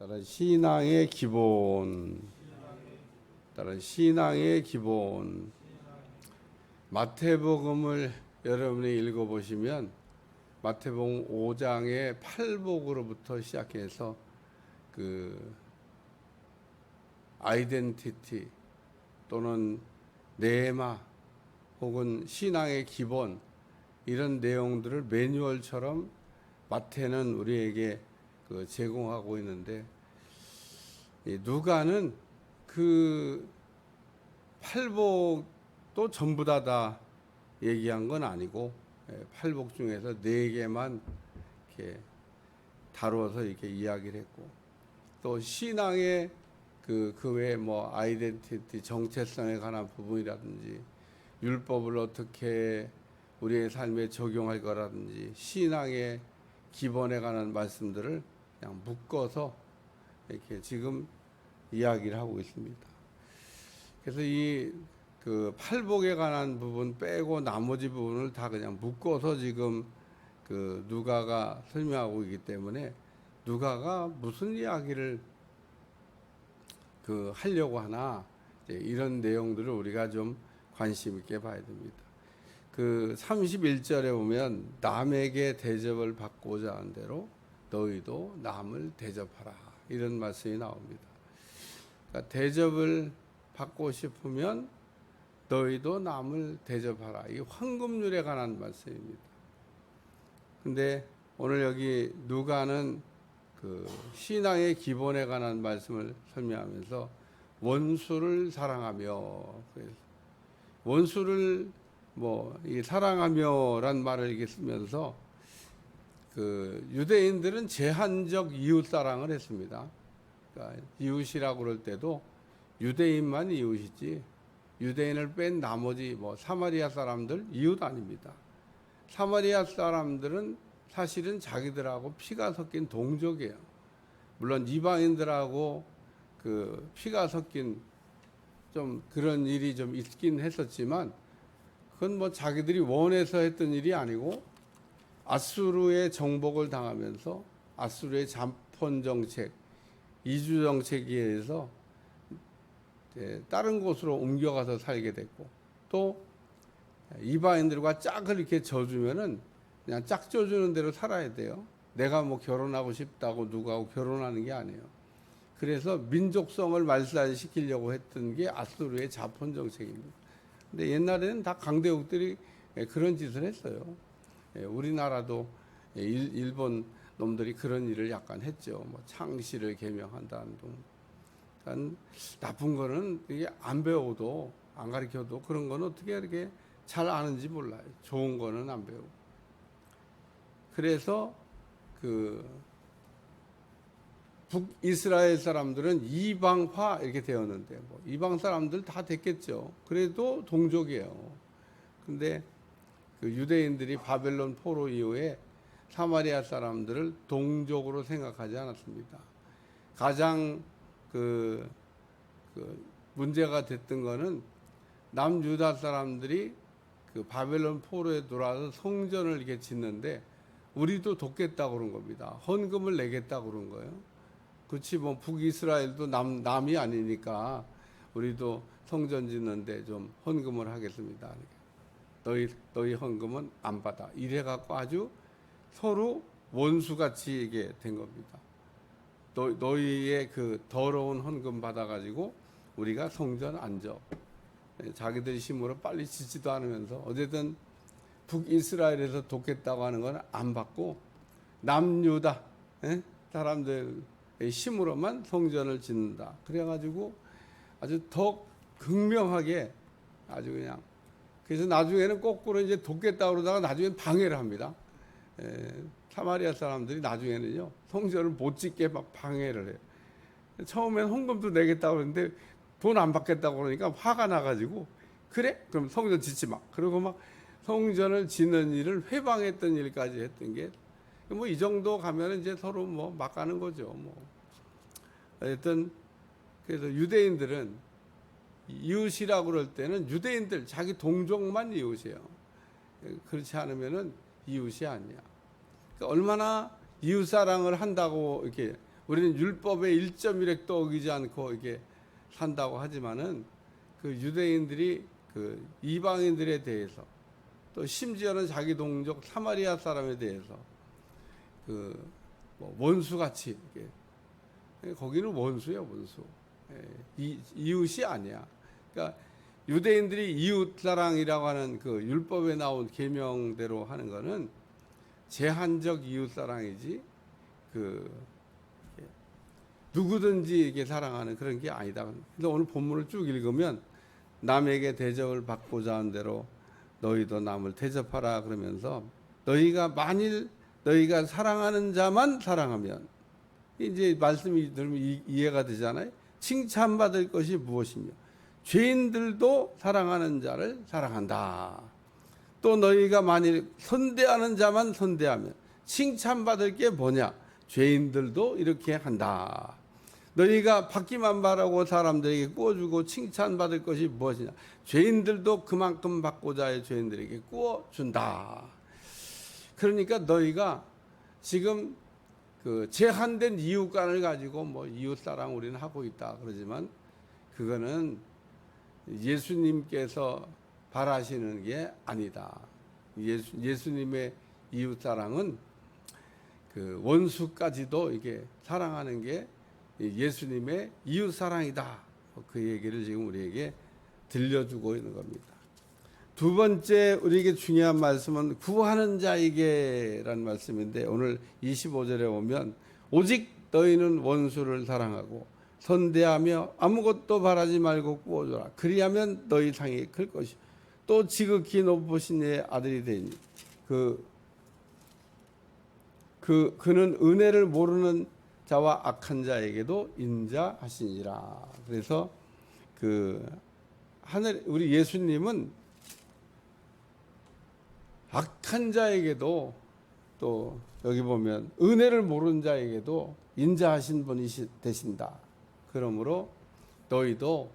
따라 신앙의 기본, 마태복음을 여러분이 읽어보시면 마태복음 5장의 팔복으로부터 시작해서 그 아이덴티티 또는 네마 혹은 신앙의 기본 이런 내용들을 매뉴얼처럼 마태는 우리에게 제공하고 있는데, 누가는 그 팔복도 전부 다 얘기한 건 아니고 팔복 중에서 4개만 이렇게 다루어서 이렇게 이야기를 했고, 또 신앙의 그 외에 뭐 아이덴티티 정체성에 관한 부분이라든지 율법을 어떻게 우리의 삶에 적용할 거라든지 신앙의 기본에 관한 말씀들을 그냥 묶어서 이렇게 지금 이야기를 하고 있습니다. 그래서 이 그 팔복에 관한 부분 빼고 나머지 부분을 다 그냥 묶어서 지금 그 누가가 설명하고 있기 때문에 누가가 무슨 이야기를 하려고 하나, 이런 내용들을 우리가 좀 관심 있게 봐야 됩니다. 31절에 보면 남에게 대접을 받고자 하는 대로 너희도 남을 대접하라, 이런 말씀이 나옵니다. 그러니까 대접을 받고 싶으면 너희도 남을 대접하라. 이 황금률에 관한 말씀입니다. 근데 오늘 여기 누가는 그 신앙의 기본에 관한 말씀을 설명하면서 원수를 사랑하며, 원수를 이 사랑하며란 말을 이렇게 쓰면서 그 유대인들은 제한적 이웃 사랑을 했습니다. 그러니까 이웃이라고 그럴 때도 유대인만 이웃이지 유대인을 뺀 나머지 사마리아 사람들 이웃 아닙니다. 사마리아 사람들은 사실은 자기들하고 피가 섞인 동족이에요. 물론 이방인들하고 그 피가 섞인 좀 그런 일이 좀 있긴 했었지만, 그건 자기들이 원해서 했던 일이 아니고 아수르의 정복을 당하면서 아수르의 잠폰 정책, 이주 정책에 의해서 다른 곳으로 옮겨가서 살게 됐고, 또 이방인들과 짝을 이렇게 져주면은 그냥 짝 져주는 대로 살아야 돼요. 내가 결혼하고 싶다고 누구하고 결혼하는 게 아니에요. 그래서 민족성을 말살시키려고 했던 게 아수르의 자폰 정책입니다. 근데 옛날에는 다 강대국들이 그런 짓을 했어요. 우리나라도 일본 놈들이 그런 일을 약간 했죠. 창씨를 개명한다는 등. 그러니까 나쁜 거는 이게 안 배워도 안 가르쳐도 그런 거는 어떻게 이렇게 잘 아는지 몰라요. 좋은 거는 안 배우고. 그래서 북이스라엘 사람들은 이방화 이렇게 되었는데, 이방 사람들 다 됐겠죠. 그래도 동족이에요. 근데 유대인들이 바벨론 포로 이후에 사마리아 사람들을 동족으로 생각하지 않았습니다. 가장 문제가 됐던 거는 남유다 사람들이 바벨론 포로에 들어와서 성전을 이렇게 짓는데 우리도 돕겠다고 그런 겁니다. 헌금을 내겠다고 그런 거예요. 그렇지, 북이스라엘도 남이 아니니까 우리도 성전 짓는데 좀 헌금을 하겠습니다. 너희 헌금은 안 받아. 이래갖고 아주 서로 원수같이 이게 된 겁니다. 너희의 더러운 헌금 받아가지고 우리가 성전 안 져. 자기들 힘으로 빨리 짓지도 않으면서 어쨌든 북이스라엘에서 돕겠다고 하는 건 안 받고 남유다 사람들의 힘으로만 성전을 짓는다. 그래가지고 아주 더 극명하게 아주 그냥, 그래서 나중에는 거꾸로 이제 돕겠다고 그러다가 나중엔 방해를 합니다. 사마리아 사람들이 나중에는요 성전을 못 짓게 막 방해를 해요. 처음엔 헌금도 내겠다고 그러는데 돈 안 받겠다고 그러니까 화가 나가지고, 그래? 그럼 성전 짓지 마. 그리고 막 성전을 짓는 일을 회방했던 일까지 했던 게, 이 정도 가면 이제 서로 막 가는 거죠. 어쨌든 그래서 유대인들은 이웃이라고 그럴 때는 유대인들 자기 동족만 이웃이에요. 그렇지 않으면은 이웃이 아니야. 그러니까 얼마나 이웃 사랑을 한다고 이렇게 우리는 율법의 1.1획도 어기지 않고 이게 산다고 하지만은 그 유대인들이 그 이방인들에 대해서 또 심지어는 자기 동족 사마리아 사람에 대해서 그 뭐 원수같이 거기는 원수야 원수. 이웃이 아니야. 그러니까 유대인들이 이웃 사랑이라고 하는 그 율법에 나온 계명대로 하는 거는 제한적 이웃 사랑이지 그 누구든지 이게 사랑하는 그런 게 아니다. 근데 오늘 본문을 쭉 읽으면 남에게 대접을 받고자 하는 대로 너희도 남을 대접하라 그러면서 너희가 만일 너희가 사랑하는 자만 사랑하면 이제 말씀이 들으면 이해가 되잖아요. 칭찬받을 것이 무엇이며 죄인들도 사랑하는 자를 사랑한다. 또 너희가 만일 선대하는 자만 선대하면 칭찬받을 게 뭐냐? 죄인들도 이렇게 한다. 너희가 받기만 바라고 사람들에게 꾸어주고 칭찬받을 것이 무엇이냐? 죄인들도 그만큼 받고자 해 죄인들에게 꾸어준다. 그러니까 너희가 지금 그 제한된 이웃간을 가지고 뭐 이웃사랑 우리는 하고 있다 그러지만 그거는 예수님께서 바라시는 게 아니다. 예수님의 이웃사랑은 그 원수까지도 이게 사랑하는 게 예수님의 이웃사랑이다. 그 얘기를 지금 우리에게 들려주고 있는 겁니다. 두 번째 우리에게 중요한 말씀은 구하는 자에게라는 말씀인데 오늘 25절에 보면 오직 너희는 원수를 사랑하고 선대하며 아무것도 바라지 말고 구워줘라. 그리하면 너희 상이 클 것이요 또 지극히 높으신 이의 아들이 되니 그는 은혜를 모르는 자와 악한 자에게도 인자하시니라. 그래서 우리 예수님은 악한 자에게도 또 여기 보면 은혜를 모르는 자에게도 인자하신 분이 되신다. 그러므로 너희도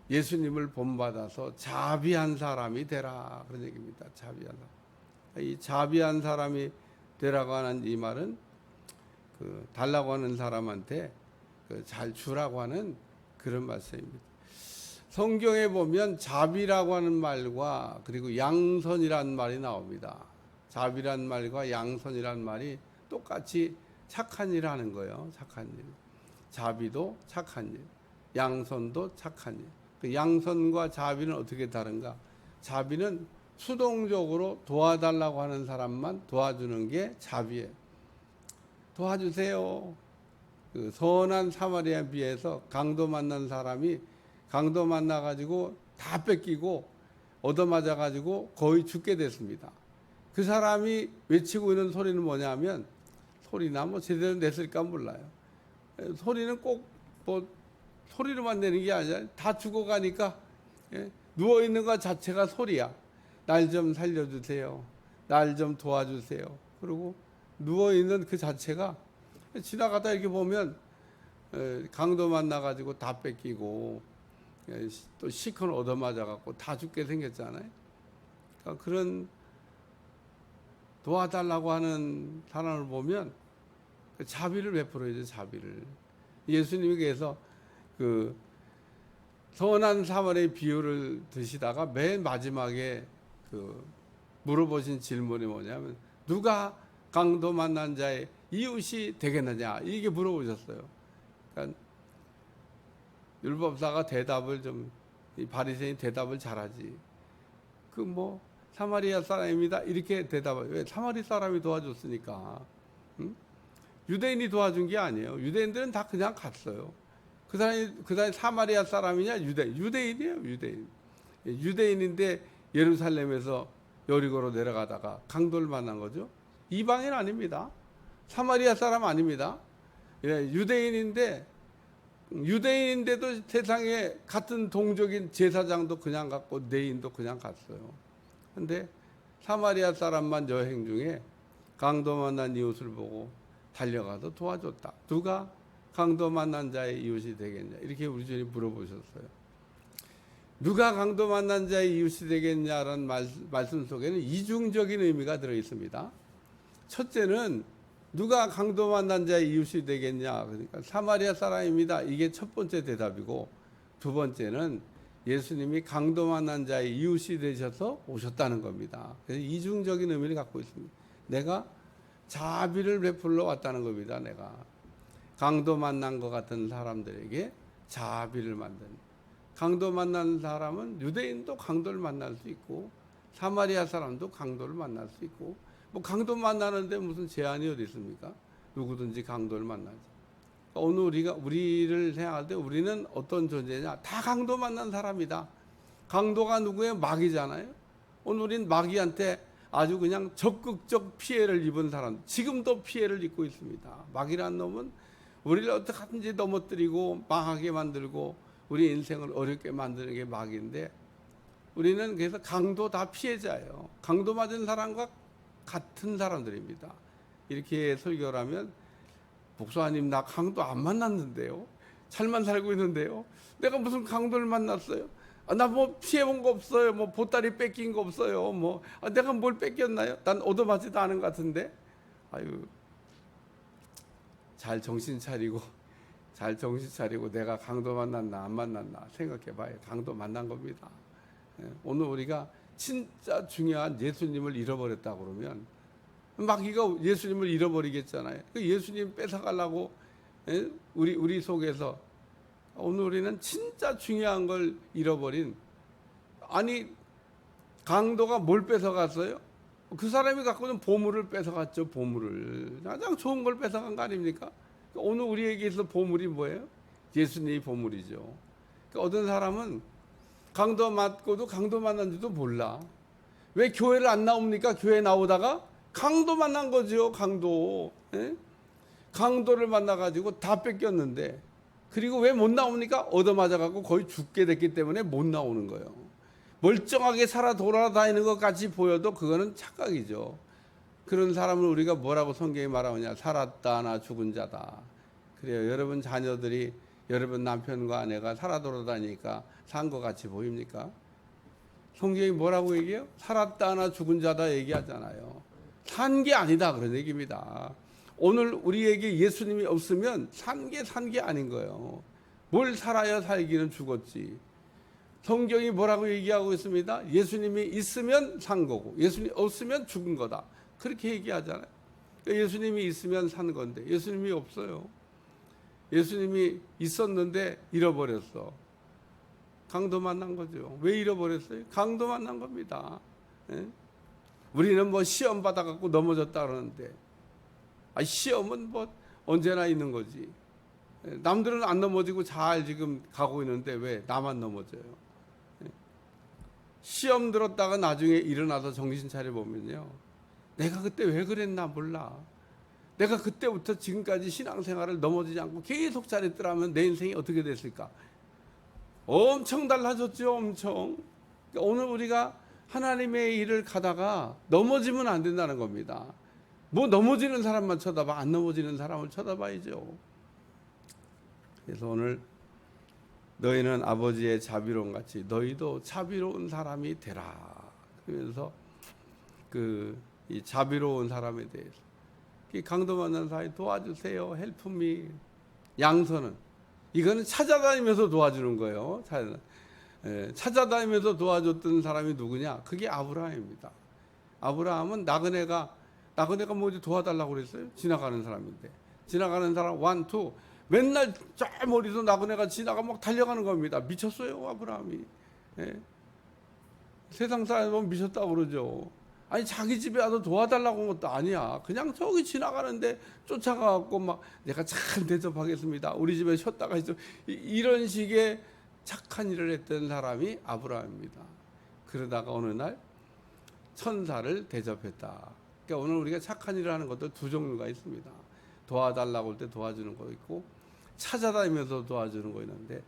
예수님을 본받아서 자비한 사람이 되라. 그런 얘기입니다. 자비한 사람. 이 자비한 사람이 되라고 하는 이 말은 달라고 하는 사람한테 잘 주라고 하는 그런 말씀입니다. 성경에 보면 자비라고 하는 말과 그리고 양선이라는 말이 나옵니다. 자비란 말과 양선이라는 말이 똑같이 착한 일 하는 거예요. 착한 일. 자비도 착한 일, 양선도 착한 일. 그 양선과 자비는 어떻게 다른가? 자비는 수동적으로 도와달라고 하는 사람만 도와주는 게 자비예요. 도와주세요. 그 선한 사마리아에 비해서 강도 만난 사람이 강도 만나가지고 다 뺏기고 얻어맞아가지고 거의 죽게 됐습니다. 그 사람이 외치고 있는 소리는 뭐냐면 소리나 뭐 제대로 냈을까 몰라요. 소리는 꼭 뭐 소리로만 내는 게 아니라 다 죽어가니까 누워있는 것 자체가 소리야. 날 좀 살려주세요. 날 좀 도와주세요. 그리고 누워있는 그 자체가 지나가다 이렇게 보면 강도 만나가지고 다 뺏기고 또 시컨 얻어맞아갖고 다 죽게 생겼잖아요. 그러니까 그런 도와달라고 하는 사람을 보면 자비를 베풀어야죠. 자비를. 예수님께서 그 선한 사마리아의 비유를 드시다가 맨 마지막에 물어보신 질문이 뭐냐면 누가 강도 만난 자의 이웃이 되겠느냐 이게 물어보셨어요. 그러니까 율법사가 대답을 이 바리새인이 대답을 잘하지. 사마리아 사람입니다. 이렇게 대답을. 왜? 사마리 사람이 도와줬으니까. 응? 유대인이 도와준 게 아니에요. 유대인들은 다 그냥 갔어요. 그 사람이 사마리아 사람이냐? 유대인이에요. 유대인. 유대인인데 예루살렘에서 여리고로 내려가다가 강도를 만난 거죠. 이방인 아닙니다. 사마리아 사람 아닙니다. 유대인인데도 세상에 같은 동족인 제사장도 그냥 갔고 내인도 그냥 갔어요. 근데 사마리아 사람만 여행 중에 강도 만난 이웃을 보고 달려가서 도와줬다. 누가 강도 만난 자의 이웃이 되겠냐? 이렇게 우리 주님 물어보셨어요. 누가 강도 만난 자의 이웃이 되겠냐라는 말씀 속에는 이중적인 의미가 들어 있습니다. 첫째는 누가 강도 만난 자의 이웃이 되겠냐? 그러니까 사마리아 사람입니다. 이게 첫 번째 대답이고, 두 번째는 예수님이 강도 만난 자의 이웃이 되셔서 오셨다는 겁니다. 그래서 이중적인 의미를 갖고 있습니다. 내가 자비를 베풀러 왔다는 겁니다. 내가 강도 만난 것 같은 사람들에게 자비를 만든, 강도 만난 사람은 유대인도 강도를 만날 수 있고 사마리아 사람도 강도를 만날 수 있고, 뭐 강도 만나는데 무슨 제한이 어디 있습니까? 누구든지 강도를 만나죠. 오늘 우리를 생각할 때 우리는 어떤 존재냐? 다 강도 만난 사람이다. 강도가 누구예요? 마귀잖아요. 오늘 우린 마귀한테 아주 그냥 적극적 피해를 입은 사람, 지금도 피해를 입고 있습니다. 마귀란 놈은 우리를 어떻게 하든지 넘어뜨리고 망하게 만들고 우리 인생을 어렵게 만드는 게 마귀인데, 우리는 그래서 강도 다 피해자예요. 강도 맞은 사람과 같은 사람들입니다. 이렇게 설교를 하면, 목사님 나 강도 안 만났는데요, 잘만 살고 있는데요, 내가 무슨 강도를 만났어요? 나 뭐 피해본 거 없어요, 뭐 보따리 뺏긴 거 없어요, 뭐 내가 뭘 뺏겼나요? 난 얻어맞지도 않은 것 같은데. 아유, 잘 정신 차리고 내가 강도 만났나 안 만났나 생각해 봐요. 강도 만난 겁니다. 오늘 우리가 진짜 중요한 예수님을 잃어버렸다 그러면 마귀가 예수님을 잃어버리겠잖아요. 예수님 뺏어가려고 우리 속에서, 오늘 우리는 진짜 중요한 걸 잃어버린, 아니 강도가 뭘 뺏어갔어요? 그 사람이 갖고 있는 보물을 뺏어갔죠. 보물을, 가장 좋은 걸 뺏어간 거 아닙니까? 오늘 우리에게 있어 보물이 뭐예요? 예수님이 보물이죠. 그러니까 어떤 사람은 강도 맞고도 강도 만난지도 몰라. 왜 교회를 안 나옵니까? 교회 나오다가 강도 만난 거죠. 강도. 강도를 만나가지고 다 뺏겼는데, 그리고 왜 못 나옵니까? 얻어맞아갖고 거의 죽게 됐기 때문에 못 나오는 거예요. 멀쩡하게 살아 돌아다니는 것 같이 보여도 그거는 착각이죠. 그런 사람을 우리가 뭐라고 성경에 말하느냐? 살았다 나 죽은 자다. 그래요. 여러분 자녀들이, 여러분 남편과 아내가 살아 돌아다니니까 산 것 같이 보입니까? 성경이 뭐라고 얘기해요? 살았다 나 죽은 자다 얘기하잖아요. 산 게 아니다 그런 얘기입니다. 오늘 우리에게 예수님이 없으면 산 게 아닌 거예요. 뭘 살아야 살기는 죽었지. 성경이 뭐라고 얘기하고 있습니다. 예수님이 있으면 산 거고 예수님이 없으면 죽은 거다. 그렇게 얘기하잖아요. 예수님이 있으면 산 건데 예수님이 없어요. 예수님이 있었는데 잃어버렸어. 강도 만난 거죠. 왜 잃어버렸어요? 강도 만난 겁니다. 우리는 뭐 시험 받아갖고 넘어졌다 그러는데, 시험은 뭐 언제나 있는 거지. 남들은 안 넘어지고 잘 지금 가고 있는데 왜 나만 넘어져요? 시험 들었다가 나중에 일어나서 정신 차려 보면요, 내가 그때 왜 그랬나 몰라. 내가 그때부터 지금까지 신앙생활을 넘어지지 않고 계속 잘했더라면 내 인생이 어떻게 됐을까? 엄청 달라졌죠. 엄청. 그러니까 오늘 우리가 하나님의 일을 가다가 넘어지면 안 된다는 겁니다. 뭐 넘어지는 사람만 쳐다봐. 안 넘어지는 사람을 쳐다봐야죠. 그래서 오늘 너희는 아버지의 자비로움 같이 너희도 자비로운 사람이 되라. 그러면서 이 자비로운 사람에 대해서, 강도 만난 사이 도와주세요. 헬프미. 양선은 이거는 찾아다니면서 도와주는 거예요. 찾아다니면서 도와줬던 사람이 누구냐? 그게 아브라함입니다. 아브라함은 나그네가 뭐지 도와달라고 그랬어요? 지나가는 사람인데, 지나가는 사람 1, 2 맨날 저 머리도 나그네가 지나가 막 달려가는 겁니다. 미쳤어요 아브라함이. 세상 사람 보면 미쳤다고 그러죠. 아니 자기 집에 와서 도와달라고 한 것도 아니야. 그냥 저기 지나가는데 쫓아가갖고 막 내가 잘 대접하겠습니다. 우리 집에 쉬었다가 있어. 이런 식의 착한 일을 했던 사람이 아브라함입니다. 그러다가 어느 날 천사를 대접했다. 그러니까 오늘 우리가 착한 일을 하는 것도 두 종류가 있습니다. 도와달라고 할 때 도와주는 거 있고, 찾아다니면서 도와주는 거 있는데,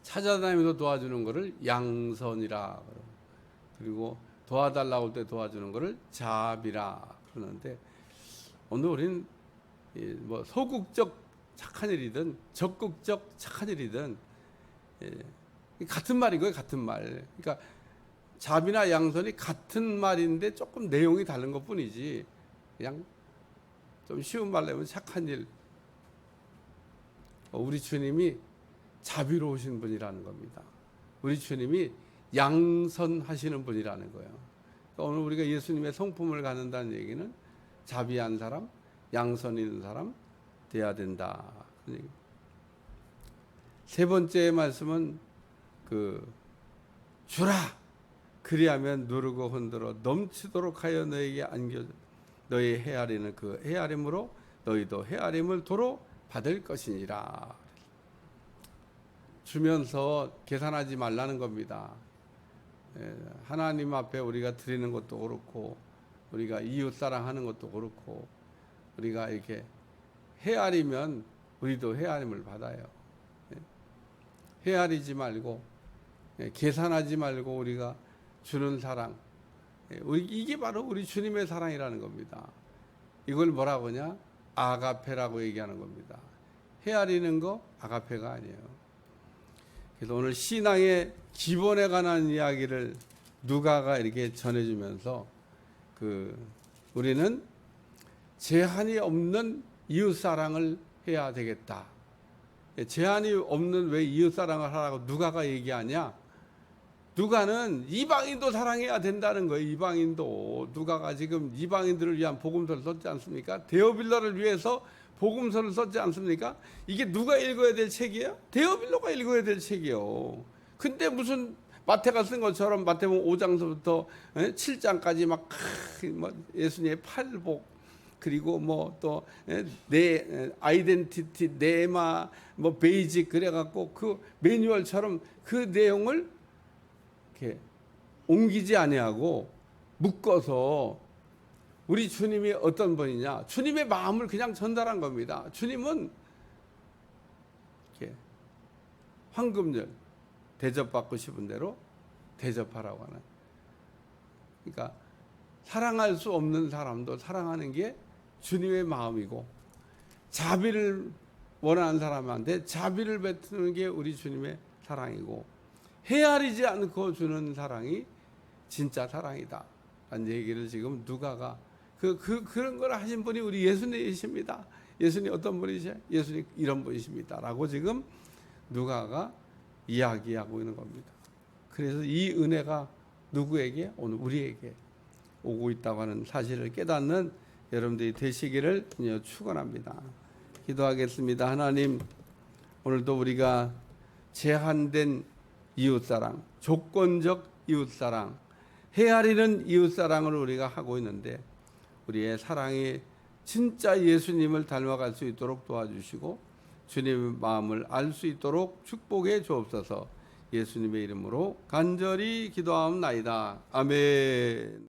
찾아다니면서 도와주는 거를 양선이라 그리고 도와달라고 할 때 도와주는 거를 자비라 그러는데, 오늘 우리는 뭐 소극적 착한 일이든 적극적 착한 일이든 같은 말이고요. 같은 말. 그러니까 자비나 양선이 같은 말인데 조금 내용이 다른 것 뿐이지, 그냥 좀 쉬운 말로 하면 착한 일. 우리 주님이 자비로우신 분이라는 겁니다. 우리 주님이 양선하시는 분이라는 거예요. 그러니까 오늘 우리가 예수님의 성품을 갖는다는 얘기는 자비한 사람, 양선 있는 사람 돼야 된다. 세 번째 말씀은 주라 그리하면 누르고 흔들어 넘치도록 하여 너에게 안겨 너희 헤아리는 그 헤아림으로 너희도 헤아림을 도로 받을 것이니라. 주면서 계산하지 말라는 겁니다. 하나님 앞에 우리가 드리는 것도 그렇고 우리가 이웃 사랑하는 것도 그렇고 우리가 이렇게 헤아리면 우리도 헤아림을 받아요. 헤아리지 말고 계산하지 말고 우리가 주는 사랑, 이게 바로 우리 주님의 사랑이라는 겁니다. 이걸 뭐라고 하냐? 아가페라고 얘기하는 겁니다. 헤아리는 거 아가페가 아니에요. 그래서 오늘 신앙의 기본에 관한 이야기를 누가가 이렇게 전해주면서 우리는 제한이 없는 이웃 사랑을 해야 되겠다. 제한이 없는 왜 이웃 사랑을 하라고 누가가 얘기하냐? 누가는 이방인도 사랑해야 된다는 거예요. 이방인도. 누가가 지금 이방인들을 위한 복음서를 썼지 않습니까? 데오빌로를 위해서 복음서를 썼지 않습니까? 이게 누가 읽어야 될 책이에요? 데오빌로가 읽어야 될 책이에요. 근데 무슨 마태가 쓴 것처럼 마태복음 5장서부터 7장까지 막 예수님의 팔복 그리고 뭐 또 내 아이덴티티 네마 뭐 베이직 그래갖고 그 매뉴얼처럼 그 내용을 이렇게 옮기지 아니하고 묶어서 우리 주님이 어떤 분이냐? 주님의 마음을 그냥 전달한 겁니다. 주님은 이렇게 황금절 대접받고 싶은 대로 대접하라고 하는. 그러니까 사랑할 수 없는 사람도 사랑하는 게 주님의 마음이고 자비를 원하는 사람한테 자비를 베푸는 게 우리 주님의 사랑이고 헤아리지 않고 주는 사랑이 진짜 사랑이다. 라는 얘기를 지금 누가가 그런 걸 하신 분이 우리 예수님이십니다. 예수님 어떤 분이세요? 예수님 이런 분이십니다. 라고 지금 누가가 이야기하고 있는 겁니다. 그래서 이 은혜가 누구에게? 오늘 우리에게 오고 있다고 하는 사실을 깨닫는 여러분들이 되시기를 축원합니다. 기도하겠습니다. 하나님, 오늘도 우리가 제한된 이웃사랑, 조건적 이웃사랑, 헤아리는 이웃사랑을 우리가 하고 있는데 우리의 사랑이 진짜 예수님을 닮아갈 수 있도록 도와주시고 주님의 마음을 알 수 있도록 축복해 주옵소서. 예수님의 이름으로 간절히 기도하옵나이다. 아멘.